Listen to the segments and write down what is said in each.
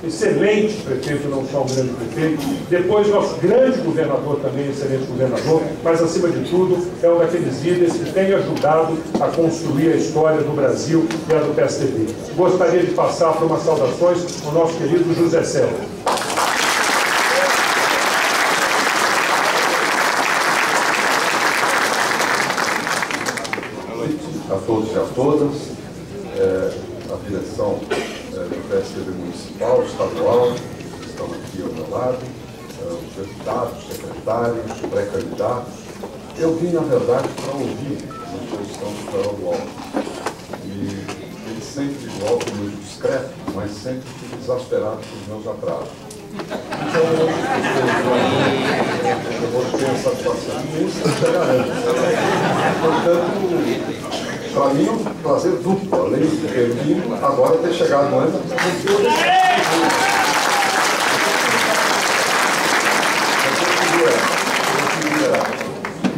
excelente prefeito, não só um grande prefeito, depois nosso grande governador também, excelente governador, mas acima de tudo é um daqueles líderes que tem ajudado a construir a história do Brasil e a do PSDB. Gostaria de passar para umas saudações ao nosso querido José Célio. A todos e a todas, a direção do PSDB municipal, estadual, que estão aqui ao meu lado, os deputados, secretários, pré-candidatos. Eu vim, na verdade, para ouvir a posição do Geraldo Alckmin. E ele sempre, igual, muito discreto, mas sempre exasperado com os meus atrasos. Então, eu vou ter a satisfação disso, eu garanto. Portanto, para mim é um prazer duplo, além de ter vindo, agora ter chegado antes.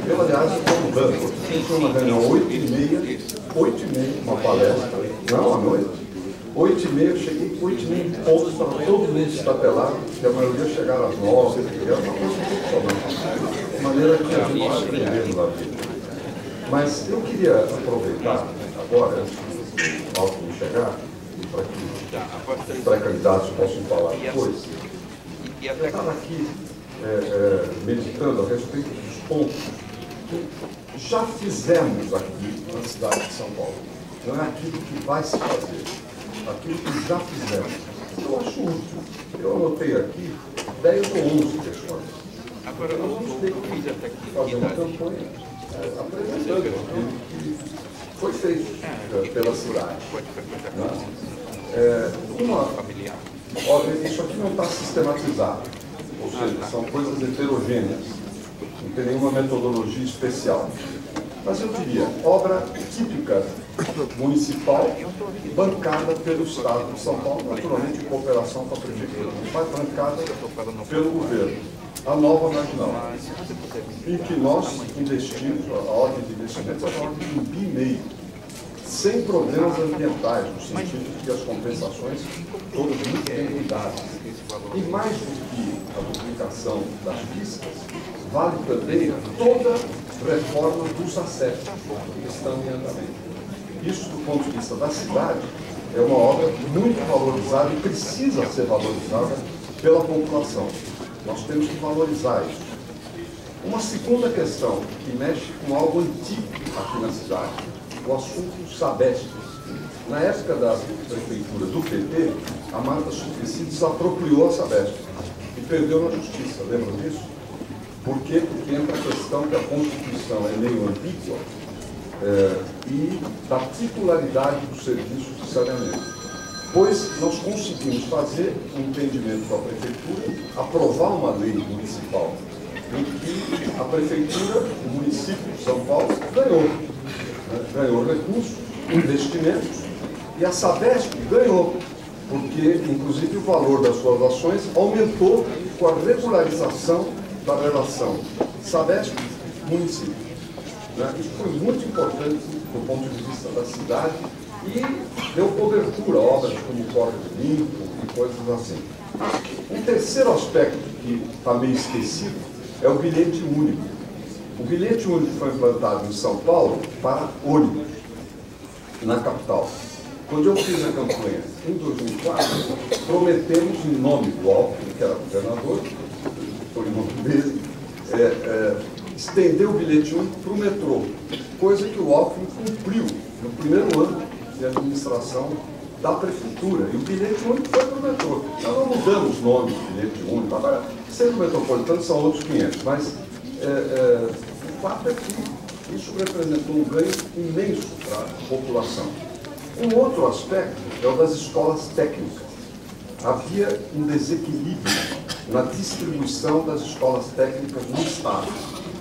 Eu, aliás, estou mudando, porque eu fui uma reunião 8h30, uma palestra, não à noite. 8h30, eu cheguei 8h30 em ponto, estava todo mundo estatelado, e a maioria chegaram às 9h, era uma coisa impressionante. De maneira que a gente vai aprendendo na vida. Mas eu queria aproveitar agora, antes do Alckmin chegar, para que os pré-candidatos possam falar depois. Eu estava aqui meditando a respeito dos pontos que já fizemos aqui na cidade de São Paulo. Não é aquilo que vai se fazer, aquilo que já fizemos. Eu acho útil. Eu anotei aqui 10 ou 11 questões. Agora, nós vamos ter que fazer uma campanha apresentando aquilo que foi feito pela cidade. Olha, isso aqui não está sistematizado, ou seja, são coisas heterogêneas, não tem nenhuma metodologia especial. Mas eu diria, obra típica municipal bancada pelo Estado de São Paulo, naturalmente em cooperação com a Prefeitura, mas bancada pelo governo. A nova marginal, em que nós investimos, a ordem de investimentos é a ordem de 1,5 bilhão, sem problemas ambientais, no sentido de que as compensações todas muito bem cuidadas. E mais do que a duplicação das pistas, vale também toda reforma dos acessos que estão em andamento. Isso, do ponto de vista da cidade, é uma obra muito valorizada e precisa ser valorizada pela população. Nós temos que valorizar isso. Uma segunda questão que mexe com algo antigo aqui na cidade, o assunto dos Sabesp. Na época da prefeitura do PT, a Marta Suplicy desapropriou a Sabesp e perdeu na justiça. Lembram disso? Por quê? Porque entra a questão que a Constituição é meio ambígua e da titularidade do serviço de saneamento. Pois nós conseguimos fazer um entendimento com a Prefeitura, aprovar uma lei municipal, em que a Prefeitura, o município de São Paulo, ganhou recursos, investimentos, e a Sabesp ganhou, porque, inclusive, o valor das suas ações aumentou com a regularização da relação Sabesp-município. Isso foi muito importante do ponto de vista da cidade, e deu cobertura a obras como Córrego Limpo e coisas assim. Um terceiro aspecto que está meio esquecido é o bilhete único. O bilhete único foi implantado em São Paulo para ônibus, na capital. Quando eu fiz a campanha em 2004, prometemos, em nome do Alckmin, que era governador, foi em nome dele, estender o bilhete único para o metrô, coisa que o Alckmin cumpriu no primeiro ano de administração da Prefeitura. E o bilhete único foi para o metrô. Nós não mudamos o nome do bilhete único. Agora, centro metropolitano são outros 500, mas o fato é que isso representou um ganho imenso para a população. Um outro aspecto é o das escolas técnicas. Havia um desequilíbrio na distribuição das escolas técnicas no Estado,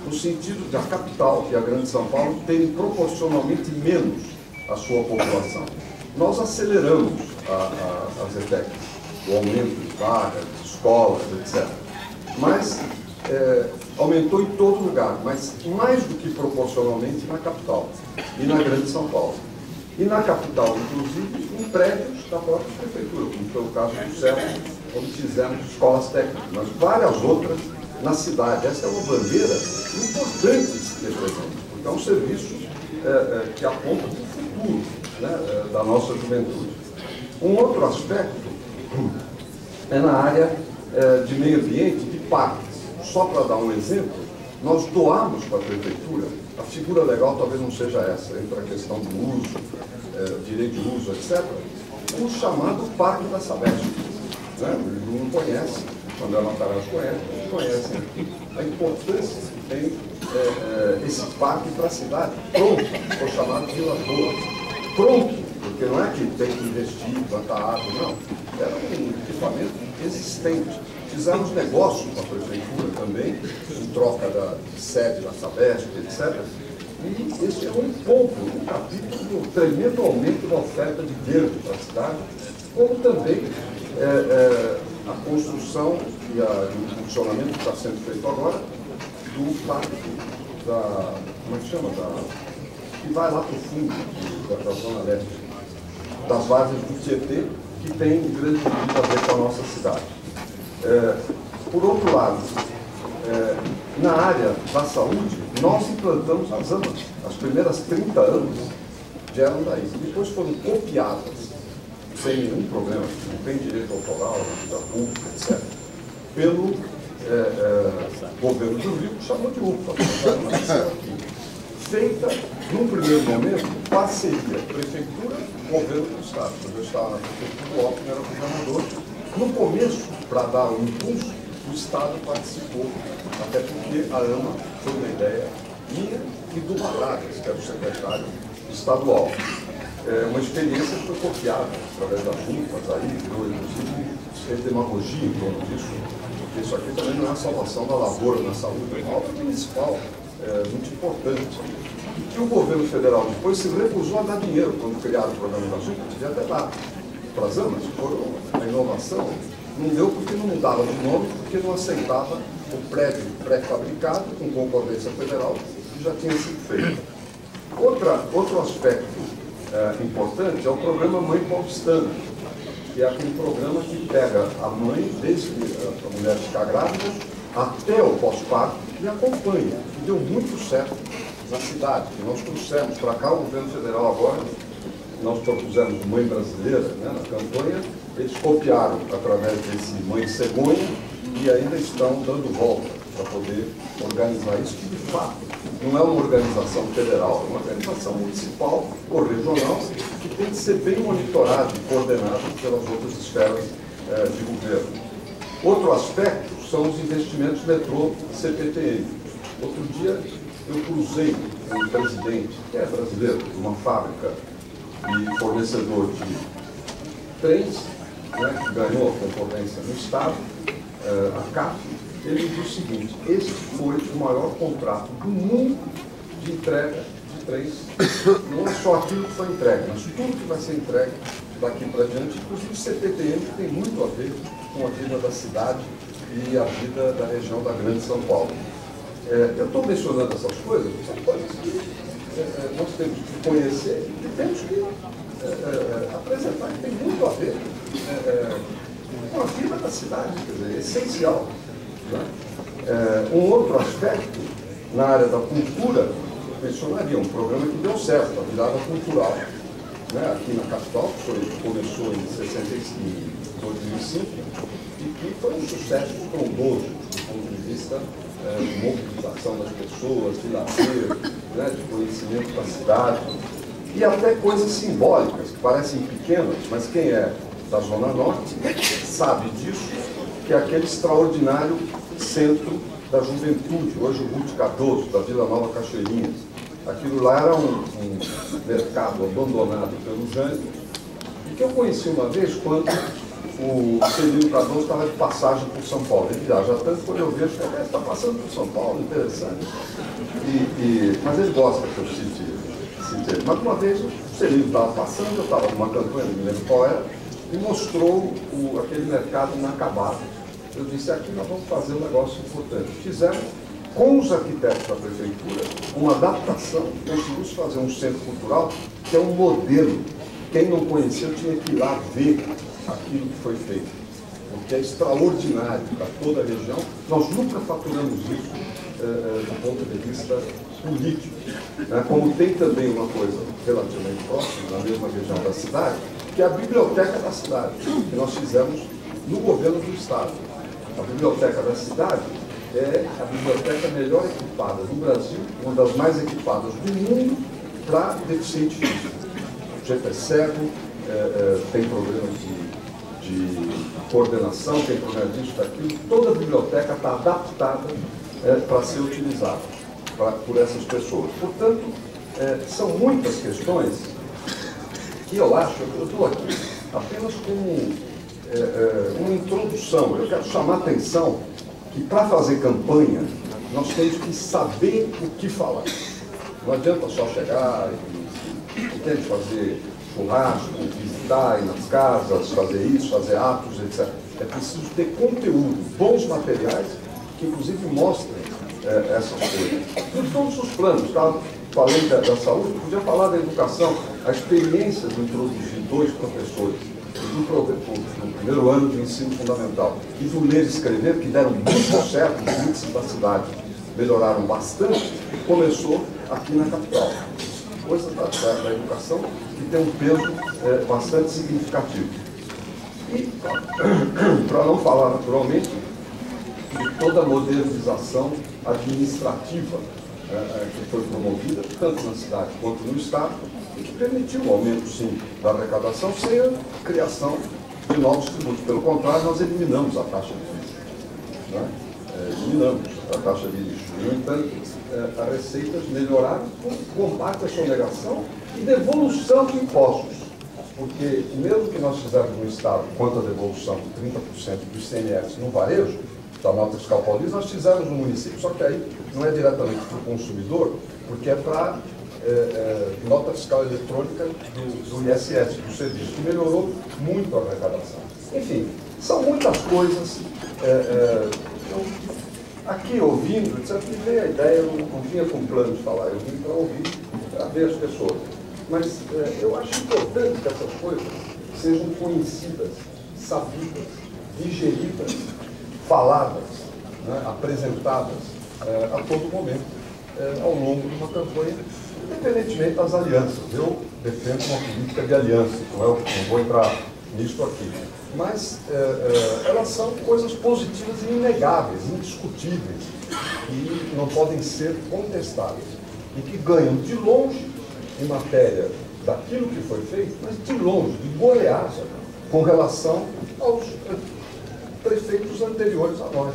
no sentido de a capital, que é a Grande São Paulo, terem proporcionalmente menos a sua população. Nós aceleramos as ETECs, o aumento de vagas, de escolas, etc. Mas aumentou em todo lugar, mas mais do que proporcionalmente na capital e na Grande São Paulo. E na capital, inclusive, um prédios da própria prefeitura, como foi o caso do CEL, onde fizemos escolas técnicas, mas várias outras na cidade. Essa é uma bandeira importante de se ter presente, porque é um serviço que aponta para o futuro, né, da nossa juventude. Um outro aspecto é na área de meio ambiente, de parques. Só para dar um exemplo, nós doamos para a prefeitura, a figura legal talvez não seja essa, entre a questão do uso, direito de uso, etc., o chamado Parque da Sabesp. Né? O não conhece, quando é Matarazzo conhecem a importância que tem esse parque para a cidade, pronto, foi chamado Vila Boa. Pronto, porque não é que tem que investir, plantar árvore, não. Era um equipamento existente. Fizemos negócios com a prefeitura também, em troca de sede da Sabesp, etc. E esse é um ponto, um capítulo do tremendo aumento da oferta de verde para a cidade, como também a construção e o funcionamento que está sendo feito agora do parque como é que chama? Que vai lá para o fundo da Zona Leste, das vargens do Tietê, que tem um grande muito a ver com a nossa cidade. Por outro lado, na área da saúde, nós implantamos as AMAs. As primeiras 30 AMAs vieram daí. Depois foram copiadas, sem nenhum problema, não tem direito autoral, da pública, etc., pelo governo do Rio, que chamou de UPA, feita, num primeiro momento, parceria prefeitura, governo do Estado. Quando eu estava na prefeitura, o Alckmin era governador. No começo, para dar um impulso, o Estado participou, até porque a AMA foi uma ideia minha e do Madragas, que era o secretário estadual. Uma experiência que foi copiada através das juntas, aí virou, inclusive, fez demagogia em torno disso, porque isso aqui também não é a salvação da lavoura na saúde, é uma obra municipal muito importante. E o governo federal depois se recusou a dar dinheiro quando criaram o programa da junta, podia até dar para as AMAs, foram a inovação, não deu porque não mudava de nome, porque não aceitava o prédio pré-fabricado com concorrência federal que já tinha sido feito. Outro aspecto importante é o programa Mãe Paulistana, que é aquele programa que pega a mãe, desde a mulher ficar grávida, até o pós-parto, e acompanha. E deu muito certo na cidade, que nós trouxemos para cá, o governo federal agora, nós propusemos Mãe Brasileira, né, na campanha, eles copiaram através desse Mãe Cegonha e ainda estão dando volta para poder organizar isso, que de fato não é uma organização federal, é uma organização municipal ou regional que tem que ser bem monitorada e coordenada pelas outras esferas de governo. Outro aspecto são os investimentos metrô CPTM. Outro dia eu cruzei com um presidente, que é brasileiro, de uma fábrica e fornecedor de trens, né, que ganhou a concorrência no Estado, a CAF. Ele diz o seguinte: esse foi o maior contrato do mundo de entrega de trens. Não é só aquilo que foi entregue, mas tudo que vai ser entregue daqui para diante, inclusive o CPTM, que tem muito a ver com a vida da cidade e a vida da região da Grande São Paulo. Eu estou mencionando essas coisas, são coisas que nós temos que conhecer e temos que apresentar, que tem muito a ver com a vida da cidade, quer dizer, é essencial. Um outro aspecto, na área da cultura, eu mencionaria um programa que deu certo, a virada cultural, né, aqui na capital, que começou em 2005, e que foi um sucesso estrondoso do ponto de vista de mobilização das pessoas, de lazer, né, de conhecimento da cidade, e até coisas simbólicas, que parecem pequenas, mas quem é da Zona Norte sabe disso, que é aquele extraordinário centro da juventude, hoje o Ruth Cardoso, da Vila Nova Cachoeirinhas. Aquilo lá era um mercado abandonado pelo Jânio, e que eu conheci uma vez quando o Celino Cardoso estava de passagem por São Paulo. Ele viaja tanto, quando eu vejo que ele está passando por São Paulo, interessante. Mas ele gosta que eu cite ele. Mas uma vez o Celino estava passando, eu estava numa campanha, não me lembro qual era, e mostrou aquele mercado inacabado. Eu disse: aqui nós vamos fazer um negócio importante. Fizemos, com os arquitetos da prefeitura, uma adaptação, conseguimos fazer um centro cultural que é um modelo quem não conheceu tinha que ir lá ver aquilo que foi feito, porque é extraordinário para toda a região. Nós nunca faturamos isso do ponto de vista político, né? Como tem também uma coisa relativamente próxima, na mesma região da cidade, que é a biblioteca da cidade, que nós fizemos no governo do Estado. A biblioteca da cidade é a biblioteca melhor equipada do Brasil, uma das mais equipadas do mundo para deficiente físico. O jeito é cego, tem problemas de coordenação, tem problemas disso, daquilo. Toda a biblioteca está adaptada para ser utilizada por essas pessoas. Portanto, são muitas questões que eu acho, eu estou aqui apenas como uma introdução. Eu quero chamar a atenção que para fazer campanha, nós temos que saber o que falar. Não adianta só chegar e fazer churrasco, visitar, ir nas casas, fazer isso, fazer atos, etc. É preciso ter conteúdo, bons materiais, que inclusive mostrem essas coisas. De todos os planos, tá? Falei da saúde, podia falar da educação, a experiência de introduzir 2 professores do primeiro ano de ensino fundamental e do ler e escrever, que deram muito certo, os índices da cidade melhoraram bastante, começou aqui na capital. Coisa da educação que tem um peso bastante significativo. E, para não falar naturalmente, de toda a modernização administrativa que foi promovida, tanto na cidade quanto no Estado, e que permitiu o aumento, sim, da arrecadação, sem a criação de novos tributos. Pelo contrário, nós eliminamos a taxa de lixo. Né? Eliminamos a taxa de lixo. No entanto, as receitas melhoraram com combate à sonegação e devolução de impostos. Porque, mesmo que nós fizermos no Estado, quanto à devolução de 30% do ICMS no varejo, da nota fiscal paulista, nós fizemos no município, só que aí não é diretamente para o consumidor, porque é para nota fiscal eletrônica do ISS, do serviço, que melhorou muito a arrecadação. Enfim, são muitas coisas. Aqui ouvindo, etc., me veio a ideia, eu não vinha com plano de falar, eu vim para ouvir, para ver as pessoas. Mas eu acho importante que essas coisas sejam conhecidas, sabidas, digeridas, faladas, né, apresentadas a todo momento, ao longo de uma campanha, independentemente das alianças. Eu defendo uma política de aliança, não vou entrar nisso aqui. Mas elas são coisas positivas e inegáveis, indiscutíveis, que não podem ser contestadas, e que ganham de longe em matéria daquilo que foi feito, mas de longe, de goleada, com relação aos prefeitos anteriores a nós,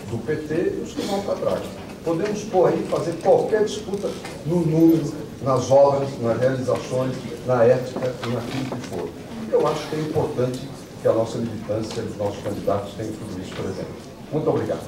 do PT e os que vão para trás. Podemos pôr aí, fazer qualquer disputa no número, nas obras, nas realizações, na ética e naquilo que for. Eu acho que é importante que a nossa militância e os nossos candidatos tenham tudo isso presente. Muito obrigado.